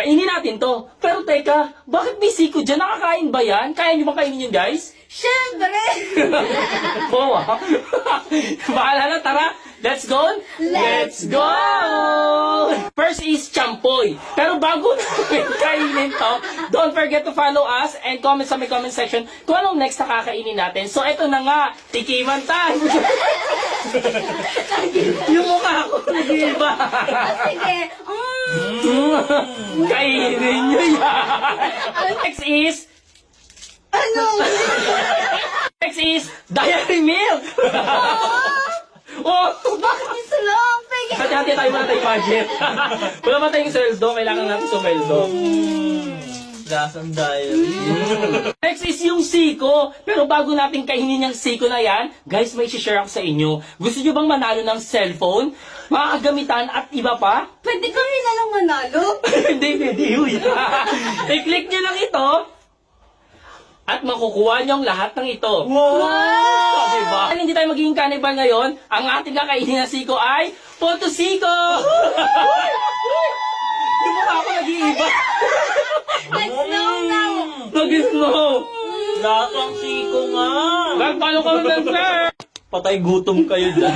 Kainin natin to. Pero teka, bakit may siko dyan? Nakakain ba yan? Kaya nyo ba kainin yun, guys? Siyempre! Oo ah. Bahala na, tara. Let's go? Let's go! First is champoy. Pero bago namin kainin to, don't forget to follow us and comment sa may comment section kung anong next na kakainin natin. So, eto na nga. Tikiman time. Yung mukha ko, nag-iba. Sige. Kainin nyo yan. Next is... Ano? Next is... Diary milk. Oh! Bakit isa lang? Pwede. Hati-hati tayo muna tayo budget. Wala ba tayong sweldo? Kailangan natin sumweldo. Lasang diary. Next is yung siko. Pero bago natin kainin yung siko na yan, guys, may share ako sa inyo. Gusto nyo bang manalo ng cellphone, mga kagamitan at iba pa? Pwede kami na lang manalo. Hindi, video yan. I-click nyo lang ito at makukuha nyo ang lahat ng ito. Wow! Diba? Dahil hindi tayo magiging cannibal ngayon, ang ating kakainin na siko ay Photosiko! Yung mukha ko nag-iiba. Let's know now. Nag-snow. Lasang siko nga. Nagpalo kami ng sir. Patay gutom kayo dyan.